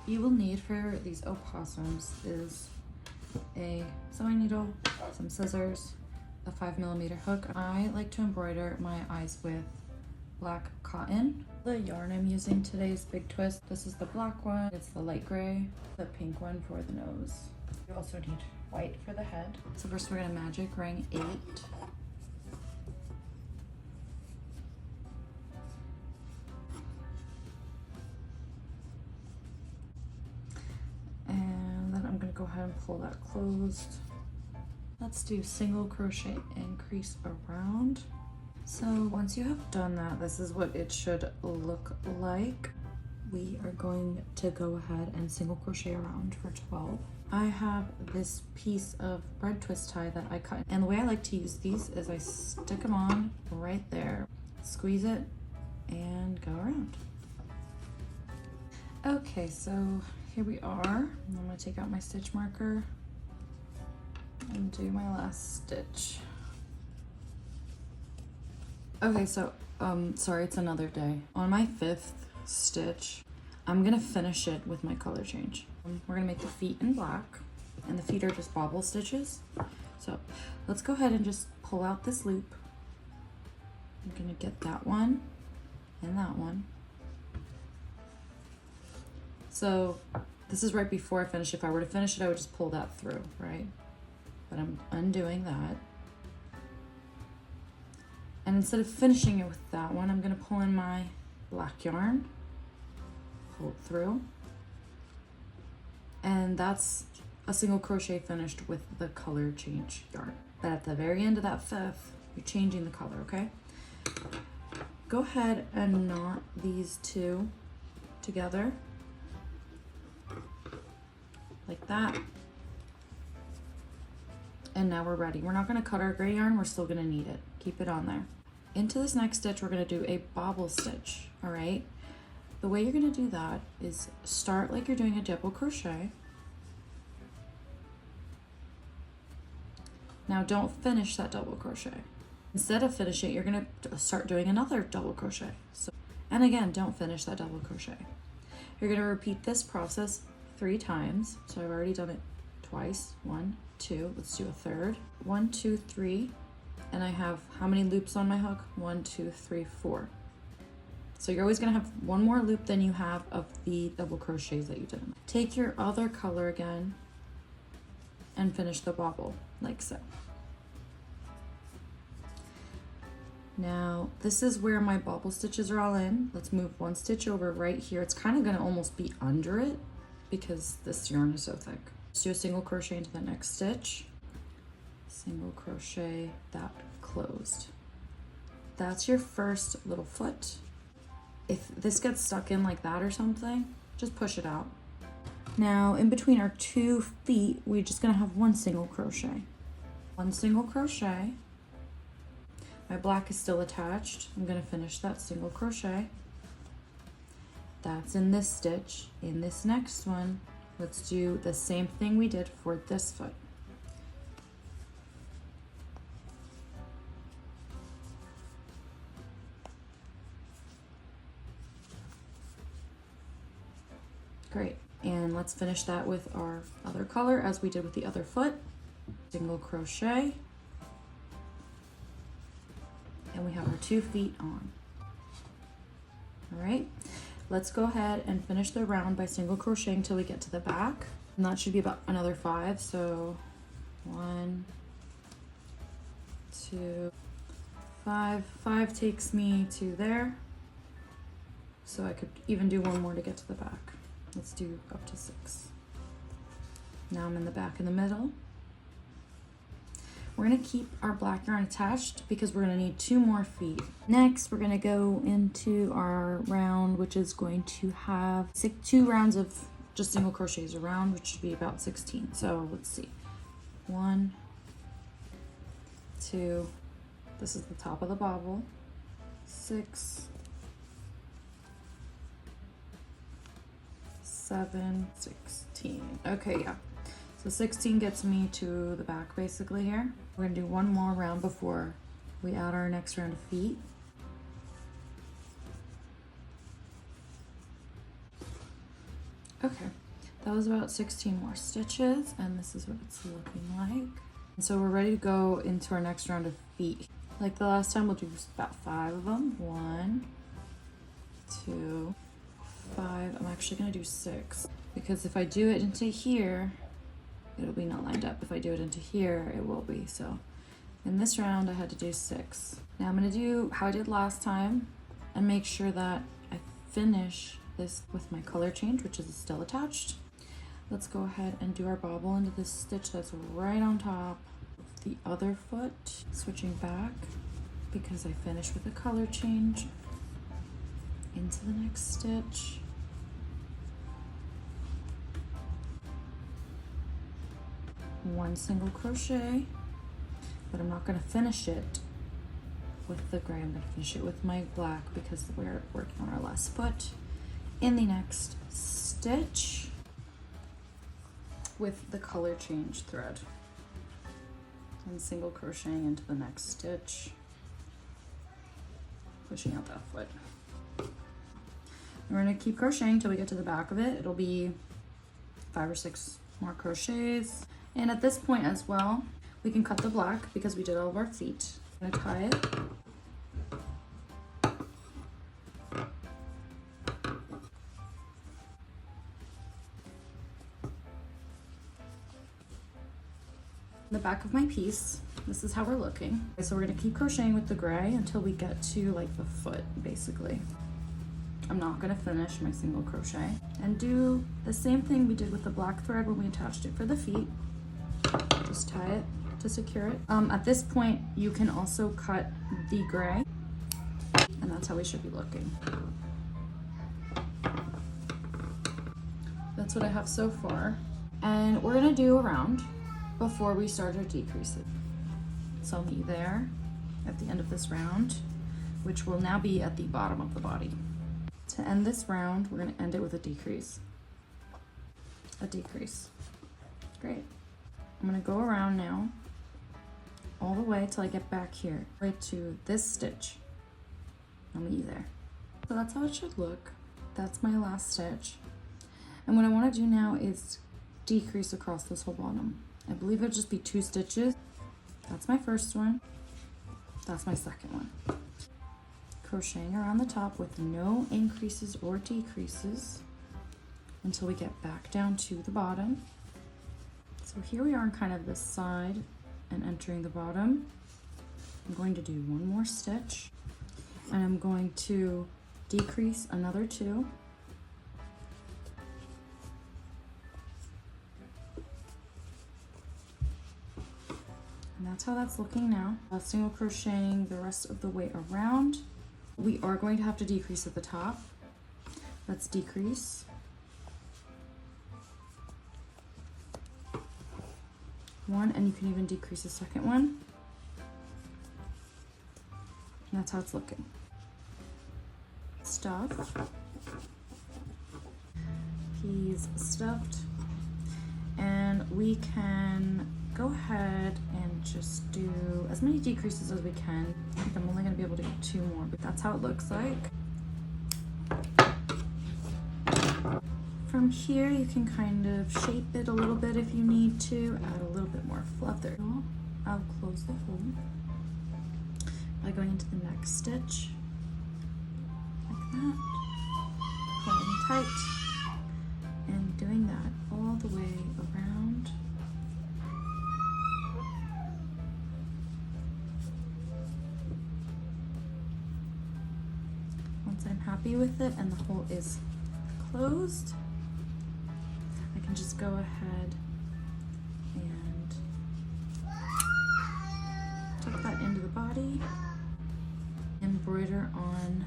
you will need for these opossums is a sewing needle, some scissors, a 5mm hook. I like to embroider my eyes with black cotton. The yarn I'm using today is Big Twist. This is the black one, it's the light gray, the pink one for the nose. You also need white for the head. So first we're gonna magic ring 8. And then I'm gonna go ahead and pull that closed. Let's do single crochet and crease around. So once you have done that, this is what it should look like. We are going to go ahead and single crochet around for 12. I have this piece of bread twist tie that I cut, and the way I like to use these is I stick them on right there, squeeze it, and go around. Okay, so here we are. I'm gonna take out my stitch marker and do my last stitch. Okay, so sorry, it's another day. On my 5th stitch, I'm gonna finish it with my color change. We're gonna make the feet in black, and the feet are just bobble stitches. So let's go ahead and just pull out this loop. I'm gonna get that one and that one. So this is right before I finish. If I were to finish it, I would just pull that through, right? But I'm undoing that. And instead of finishing it with that one, I'm gonna pull in my black yarn, pull it through, and that's a single crochet finished with the color change yarn. But at the very end of that 5th, you're changing the color, okay? Go ahead and knot these two together, like that. And now we're ready. We're not gonna cut our gray yarn, we're still gonna need it. Keep it on there. Into this next stitch, we're gonna do a bobble stitch, all right? The way you're gonna do that is start like you're doing a double crochet. Now don't finish that double crochet. Instead of finishing, you're gonna start doing another double crochet. So, and again, don't finish that double crochet. You're gonna repeat this process 3 times. So I've already done it twice. 1, 2, let's do a third. 1, 2, 3. And I have how many loops on my hook? 1, 2, 3, 4. So you're always gonna have one more loop than you have of the double crochets that you did. Take your other color again and finish the bobble, like so. Now, this is where my bobble stitches are all in. Let's move 1 stitch over right here. It's kind of gonna almost be under it because this yarn is so thick. Let's do a single crochet into the next stitch. Single crochet, that closed. That's your first little foot. If this gets stuck in like that or something, just push it out. Now in between our 2 feet, we're just gonna have 1 single crochet. 1 single crochet. My black is still attached. I'm gonna finish that single crochet. That's in this stitch. In this next one, let's do the same thing we did for this foot. Great, and let's finish that with our other color as we did with the other foot. Single crochet, and we have our 2 feet on. All right, let's go ahead and finish the round by single crocheting till we get to the back. And that should be about another 5, so 1, 2, 5. 5 takes me to there, so I could even do 1 more to get to the back. Let's do up to 6. Now I'm in the back in the middle. We're gonna keep our black yarn attached because we're gonna need 2 more feet. Next, we're gonna go into our round, which is going to have 2 rounds of just single crochets around, which should be about 16. So let's see, 1, 2, this is the top of the bobble, 6, 7, 16. Okay, yeah. So 16 gets me to the back basically here. We're gonna do 1 more round before we add our next round of feet. Okay, that was about 16 more stitches, and this is what it's looking like. And so we're ready to go into our next round of feet. Like the last time, we'll do about 5 of them. 1, 2, 5. I'm actually gonna do 6, because if I do it into here, it'll be not lined up. If I do it into here, it will be. So in this round, I had to do 6. Now I'm gonna do how I did last time and make sure that I finish this with my color change, which is still attached. Let's go ahead and do our bobble into this stitch that's right on top of the other foot, switching back because I finished with a color change into the next stitch. One single crochet, but I'm not going to finish it with the gray. I'm going to finish it with my black because we're working on our last foot. In the next stitch with the color change thread, and single crocheting into the next stitch, pushing out that foot. We're going to keep crocheting till we get to the back of it. It'll be 5 or 6 more crochets. And at this point as well, we can cut the black because we did all of our feet. I'm gonna tie it. The back of my piece, this is how we're looking. So we're gonna keep crocheting with the gray until we get to like the foot, basically. I'm not gonna finish my single crochet, and do the same thing we did with the black thread when we attached it for the feet. Just tie it to secure it. At this point, you can also cut the gray, and that's how we should be looking. That's what I have so far. And we're gonna do a round before we start our decrease it. So me there at the end of this round, which will now be at the bottom of the body. To end this round, we're gonna end it with a decrease. A decrease. Great. I'm gonna go around now all the way till I get back here, right to this stitch. I'll meet you there. So that's how it should look. That's my last stitch. And what I wanna do now is decrease across this whole bottom. I believe it'll just be 2 stitches. That's my first one. That's my second one. Crocheting around the top with no increases or decreases until we get back down to the bottom. So here we are on kind of this side and entering the bottom. I'm going to do 1 more stitch, and I'm going to decrease another 2. And that's how that's looking now. Single crocheting the rest of the way around. We are going to have to decrease at the top. Let's decrease. 1, and you can even decrease a second one. And that's how it's looking. Stuff. He's stuffed. And we can go ahead and just do as many decreases as we can. I think I'm only gonna be able to get 2 more, but that's how it looks like. From here, you can kind of shape it a little bit if you need to, add a little bit more fluff there. I'll close the hole by going into the next stitch, like that, pulling tight, and doing that all the way around. Once I'm happy with it and the hole is closed, I can just go ahead and tuck that into the body, embroider on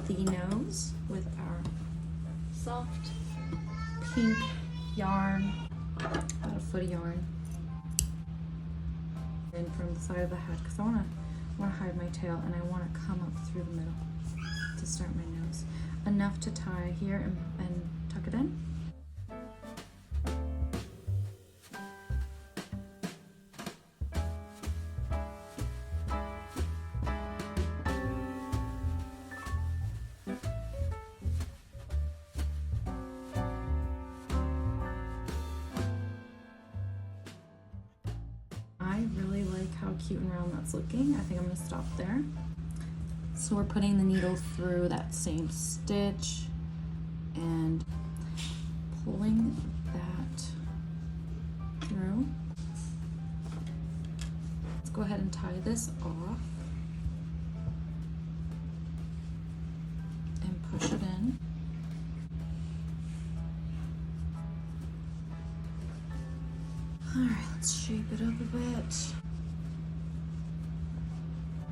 the nose with our soft pink yarn, about a foot of yarn, and from the side of the head, because I want to hide my tail and I want to come up through the middle to start my nose. Enough to tie here and tuck it in. cute and round that's looking. I think I'm gonna stop there. So we're putting the needle through that same stitch and pulling that through. Let's go ahead and tie this off and push it in. All right, let's shape it up a bit.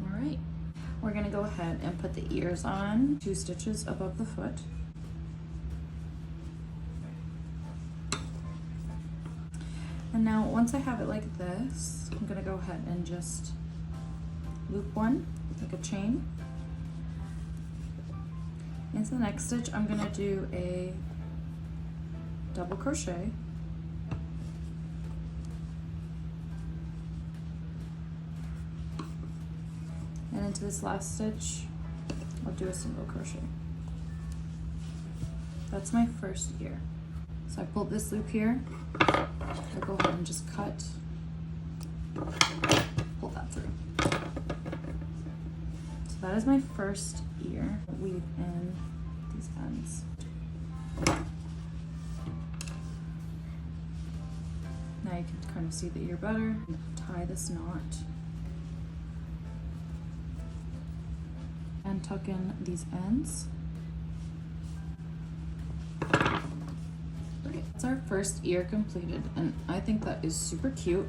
All right, we're gonna go ahead and put the ears on, 2 stitches above the foot. And now once I have it like this, I'm gonna go ahead and just loop one, like a chain. Into the next stitch, I'm gonna do a double crochet. And into this last stitch, I'll do a single crochet. That's my first ear. So I pulled this loop here. I'll go ahead and just cut, pull that through. So that is my first ear. Weave in these ends. Now you can kind of see the ear better. Tie this knot. And tuck in these ends. Okay, that's our first ear completed, and I think that is super cute.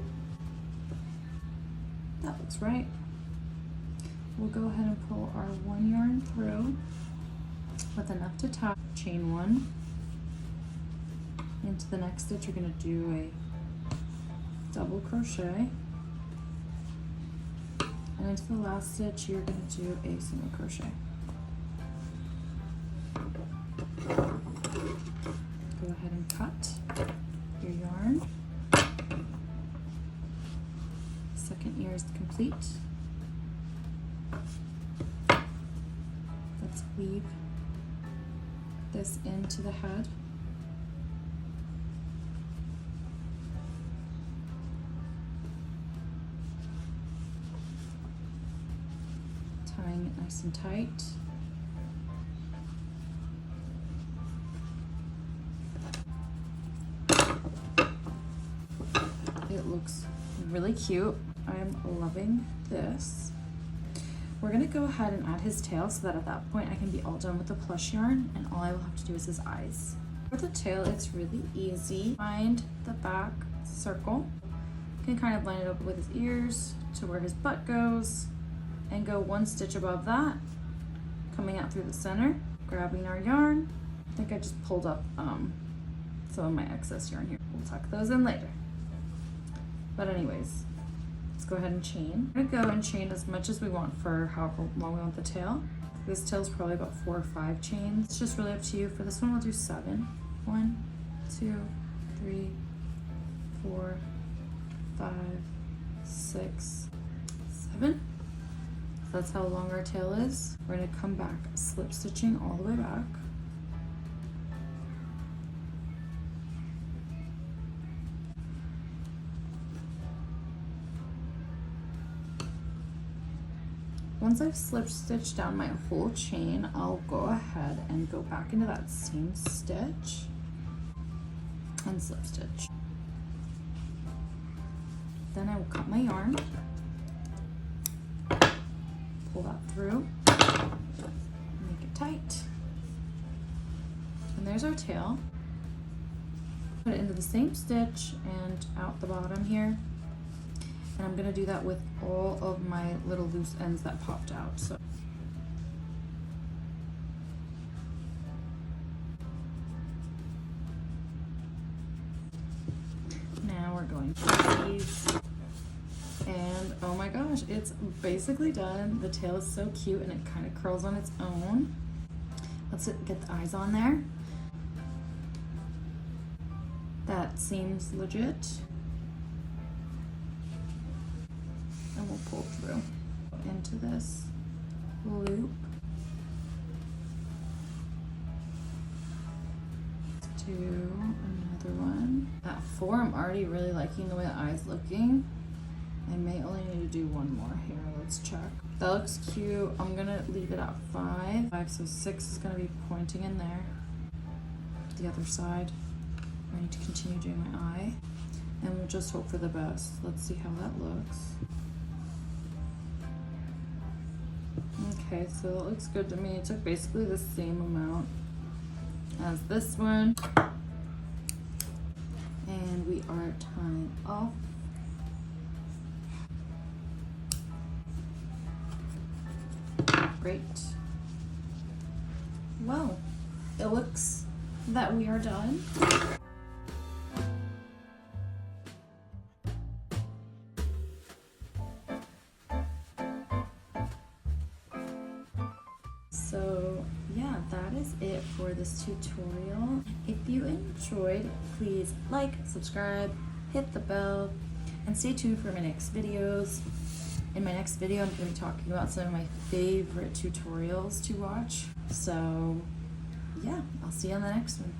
That looks right. We'll go ahead and pull our 1 yarn through with enough to tie. Chain 1. Into the next stitch, you're going to do a double crochet. And into the last stitch, you're going to do a single crochet. Go ahead and cut your yarn. Second ear is complete. Let's weave this into the head. Tying it nice and tight. It looks really cute. I'm loving this. We're gonna go ahead and add his tail so that at that point I can be all done with the plush yarn and all I will have to do is his eyes. For the tail, it's really easy. Find the back circle. You can kind of line it up with his ears to where his butt goes and go 1 stitch above that, coming out through the center, grabbing our yarn. I think I just pulled up some of my excess yarn here. We'll tuck those in later. But anyways, let's go ahead and chain. We're gonna go and chain as much as we want for however long we want the tail. This tail is probably about 4 or 5 chains. It's just really up to you. For this one, we'll do 7. 1, 2, 3, 4, 5, 6, 7. So that's how long our tail is. We're gonna come back, slip stitching all the way back. Once I've slip stitched down my whole chain, I'll go ahead and go back into that same stitch and slip stitch. Then I will cut my yarn, pull that through, make it tight. And there's our tail. Put it into the same stitch and out the bottom here. And I'm gonna do that with all of my little loose ends that popped out. So now we're going to these, and oh my gosh, it's basically done. The tail is so cute and it kind of curls on its own. Let's get the eyes on there. That seems legit. And we'll pull through into this loop. Let's do another one. At 4, I'm already really liking the way the eye's looking. I may only need to do one more here. Let's check. That looks cute. I'm gonna leave it at 5. So 6 is gonna be pointing in there. The other side. I need to continue doing my eye. And we'll just hope for the best. Let's see how that looks. Okay, so it looks good to me. It took basically the same amount as this one. And we are tying off. Great. Well, it looks that we are done. So yeah, that is it for this tutorial. If you enjoyed, please like, subscribe, hit the bell, and stay tuned for my next videos. In my next video, I'm going to be talking about some of my favorite tutorials to watch. So yeah, I'll see you on the next one.